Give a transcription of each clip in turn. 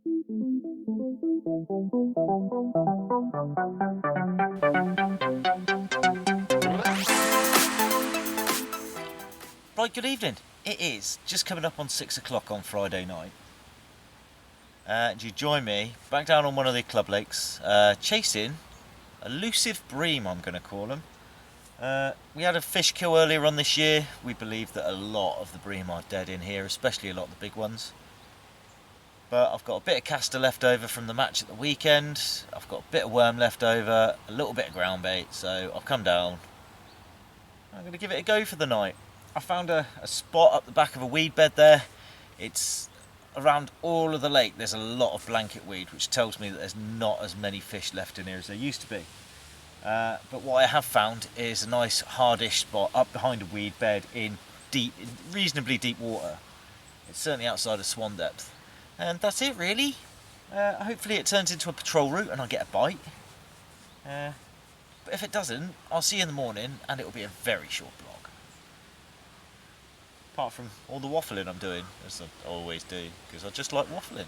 Right, good evening. It is just coming up on 6 o'clock on Friday night. And you join me back down on one of the club lakes, chasing elusive bream, I'm going to call them. We had a fish kill earlier on this year. We believe that a lot of the bream are dead in here, especially a lot of the big ones. But I've got a bit of caster left over from the match at the weekend. I've got a bit of worm left over, a little bit of ground bait, so I've come down. I'm going to give it a go for the night. I found a spot up the back of a weed bed there. It's around all of the lake. There's a lot of blanket weed, which tells me that there's not as many fish left in here as there used to be. But what I have found is a nice hardish spot up behind a weed bed in reasonably deep water. It's certainly outside of swan depth. And that's it really. Hopefully it turns into a patrol route and I get a bite. But if it doesn't, I'll see you in the morning and it'll be a very short vlog. Apart from all the waffling I'm doing, as I always do, because I just like waffling.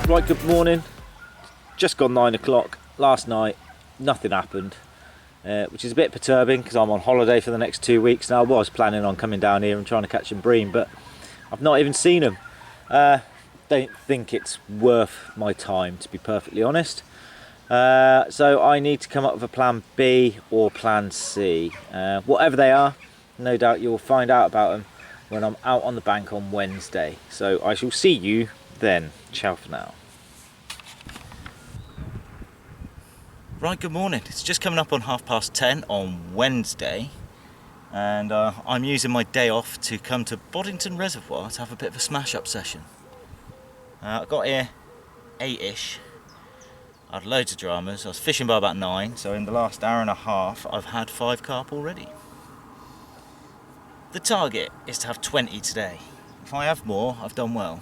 Right, good morning. Just gone 9 o'clock. Last night, nothing happened, which is a bit perturbing because I'm on holiday for the next 2 weeks. Now, I was planning on coming down here and trying to catch some bream, but I've not even seen them. Don't think it's worth my time, to be perfectly honest. So I need to come up with a plan B or plan C. Whatever they are, no doubt you'll find out about them when I'm out on the bank on Wednesday. So I shall see you then. Ciao for now. Right, good morning. It's just coming up on 10:30 on Wednesday, and I'm using my day off to come to Boddington Reservoir to have a bit of a smash-up session. I got here 8ish. I had loads of dramas. I was fishing by about 9, so in the last hour and a half I've had 5 carp already. The target is to have 20 today. If I have more, I've done well.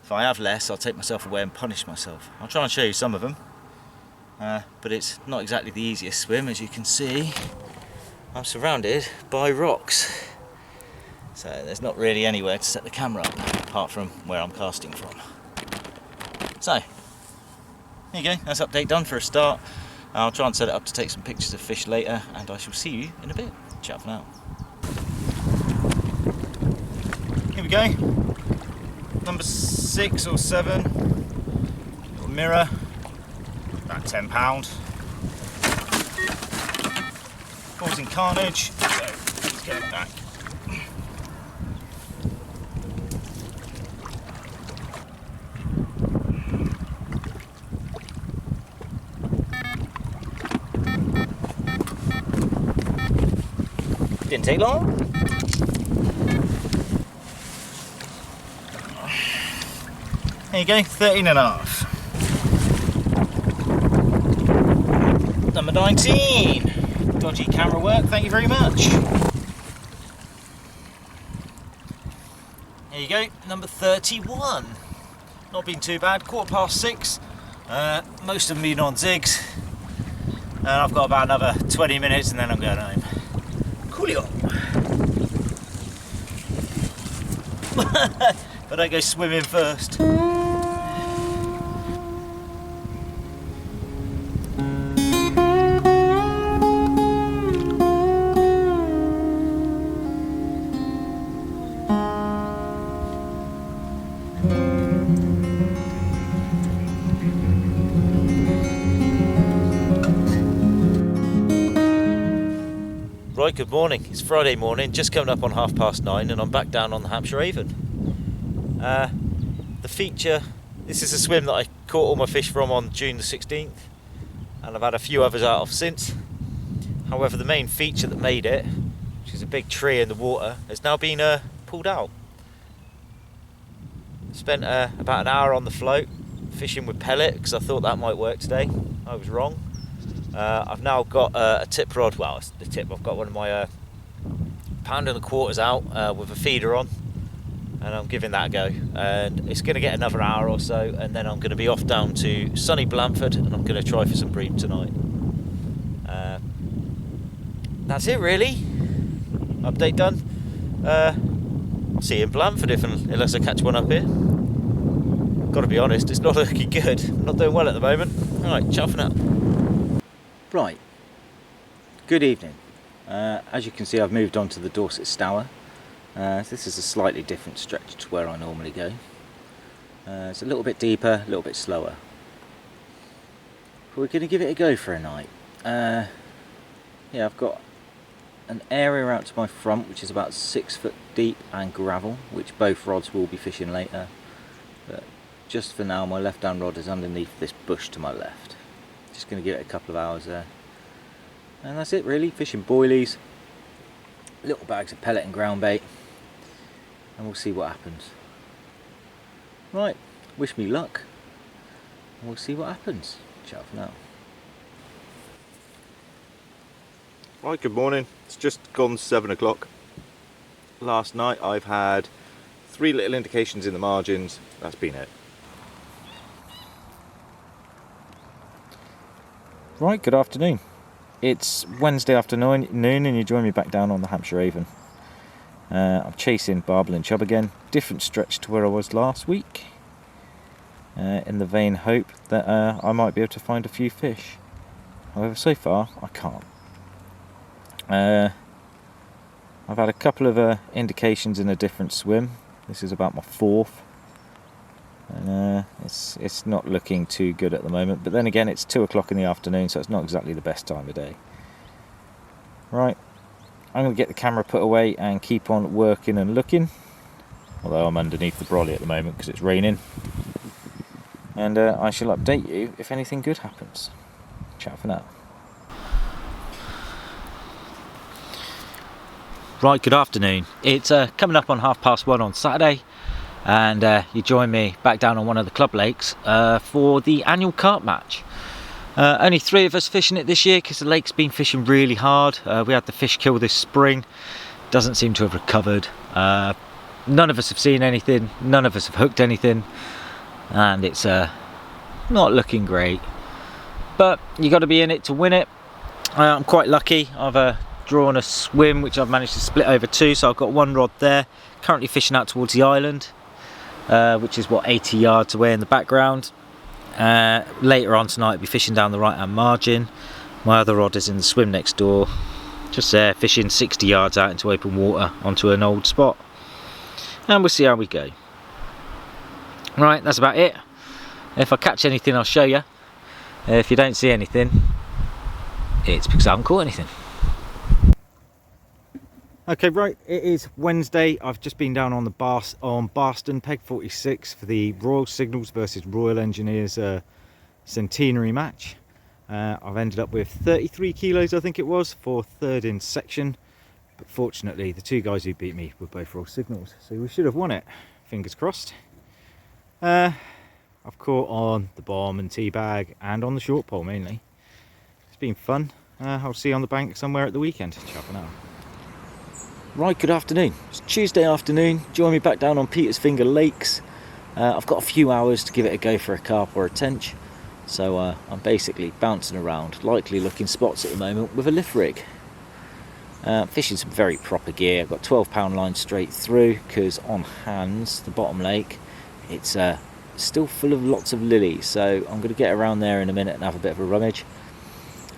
If I have less, I'll take myself away and punish myself. I'll try and show you some of them. But it's not exactly the easiest swim, as you can see. I'm surrounded by rocks, so there's not really anywhere to set the camera up apart from where I'm casting from. So there you go, that's update done for a start. I'll try and set it up to take some pictures of fish later, and I shall see you in a bit. Ciao for now. Here we go, number 6 or 7, little mirror. About £10, causing carnage, so let's get it back. Didn't take long. There you go, 13.5. Number 19. Dodgy camera work, thank you very much. There you go, number 31. Not been too bad, 6:15. Most of them been on zigs. And I've got about another 20 minutes and then I'm going home. Coolio. But I go swimming first. Right, good morning. It's Friday morning, just coming up on 9:30, and I'm back down on the Hampshire Avon. The feature, this is a swim that I caught all my fish from on June the 16th, and I've had a few others out of since. However, the main feature that made it, which is a big tree in the water, has now been pulled out. Spent about an hour on the float fishing with pellet because I thought that might work today. I was wrong. I've now got a tip rod. Well, it's the tip. I've got one of my £1.25 out with a feeder on, and I'm giving that a go. And it's going to get another hour or so, and then I'm going to be off down to sunny Blandford, and I'm going to try for some bream tonight. That's it, really. Update done. I'll see you in Blandford unless I catch one up here. Got to be honest, it's not looking good. I'm not doing well at the moment. Alright, ciao for now. Right, good evening. As you can see, I've moved on to the Dorset Stour. This is a slightly different stretch to where I normally go. It's a little bit deeper, a little bit slower. But we're going to give it a go for a night. Yeah, I've got an area out to my front which is about 6 foot deep and gravel, which both rods will be fishing later. But just for now, my left hand rod is underneath this bush to my left. Just going to give it a couple of hours there. And that's it really, fishing boilies, little bags of pellet and ground bait, and we'll see what happens. Right, wish me luck, and we'll see what happens. Ciao for now. Right, good morning. It's just gone 7 o'clock. Last night I've had 3 little indications in the margins. That's been it. Right, good afternoon. It's Wednesday afternoon and you join me back down on the Hampshire Avon. I'm chasing barbel and chub again. Different stretch to where I was last week. In the vain hope that I might be able to find a few fish. However, so far I can't. I've had a couple of indications in a different swim. This is about my 4th. And it's not looking too good at the moment, but then again it's 2 o'clock in the afternoon, so it's not exactly the best time of day. Right, I'm going to get the camera put away and keep on working and looking, although I'm underneath the brolly at the moment because it's raining, and I shall update you if anything good happens. Ciao for now. Right, good afternoon. It's coming up on 1:30 on Saturday, and you join me back down on one of the club lakes for the annual carp match. Only 3 of us fishing it this year because the lake's been fishing really hard. We had the fish kill this spring, doesn't seem to have recovered. None of us have seen anything, none of us have hooked anything, and it's not looking great. But you got to be in it to win it. I'm quite lucky. I've drawn a swim which I've managed to split over 2, so I've got 1 rod there. Currently fishing out towards the island, which is what, 80 yards away in the background. Later on tonight I'll be fishing down the right hand margin. My other rod is in the swim next door, just there fishing 60 yards out into open water onto an old spot, and we'll see how we go. Right, that's about it. If I catch anything I'll show you. If you don't see anything, it's because I haven't caught anything. Okay, right, it is Wednesday. I've just been down on the Barston Peg 46 for the Royal Signals versus Royal Engineers centenary match. I've ended up with 33 kilos, I think it was, for 3rd in section. But fortunately, the 2 guys who beat me were both Royal Signals, so we should have won it. Fingers crossed. I've caught on the bomb and tea bag and on the short pole mainly. It's been fun. I'll see you on the bank somewhere at the weekend. Ciao for now. Right, good afternoon. It's Tuesday afternoon. Join me back down on Petersfinger Lakes. I've got a few hours to give it a go for a carp or a tench, so I'm basically bouncing around, likely looking spots at the moment with a lift rig. Fishing some very proper gear. I've got 12-pound line straight through because on Hands, the bottom lake, it's still full of lots of lilies, so I'm going to get around there in a minute and have a bit of a rummage.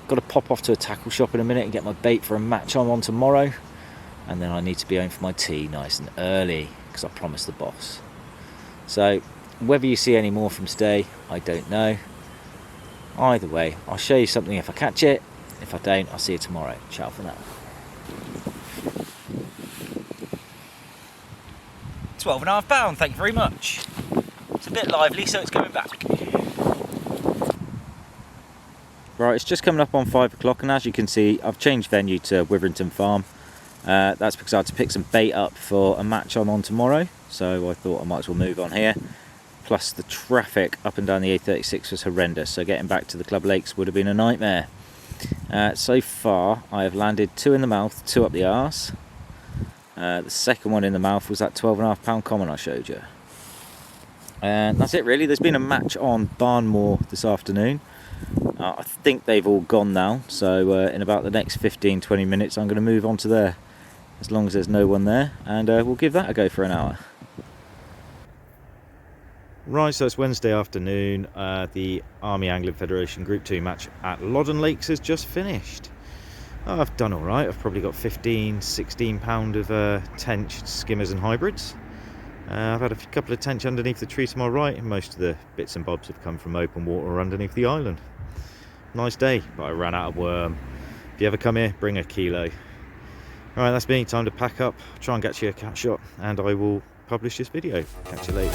Got to pop off to a tackle shop in a minute and get my bait for a match I'm on tomorrow. And then I need to be home for my tea nice and early because I promised the boss. So whether you see any more from today, I don't know. Either way, I'll show you something if I catch it. If I don't, I'll see you tomorrow. Ciao for now. 12.5 pounds, thank you very much. It's a bit lively, so it's coming back. Right, it's just coming up on 5 o'clock, and as you can see, I've changed venue to Witherington Farm. That's because I had to pick some bait up for a match I'm on tomorrow, so I thought I might as well move on here. Plus the traffic up and down the A36 was horrendous, so getting back to the club lakes would have been a nightmare. So far I have landed 2 in the mouth, 2 up the arse. The second one in the mouth was that 12.5 pound common I showed you. And that's it really. There's been a match on Barnmore this afternoon. I think they've all gone now, so in about the next 15-20 minutes I'm going to move on to there, as long as there's no one there, and we'll give that a go for an hour. Right, so it's Wednesday afternoon. The Army Angling Federation Group 2 match at Lodden Lakes has just finished. I've done alright. I've probably got 15-16 pound of tench, skimmers and hybrids. I've had a couple of tench underneath the tree to my right, and most of the bits and bobs have come from open water underneath the island. Nice day, but I ran out of worm. If you ever come here, bring a kilo. Alright, that's me. Time to pack up, try and get you a cat shot, and I will publish this video. Catch you later.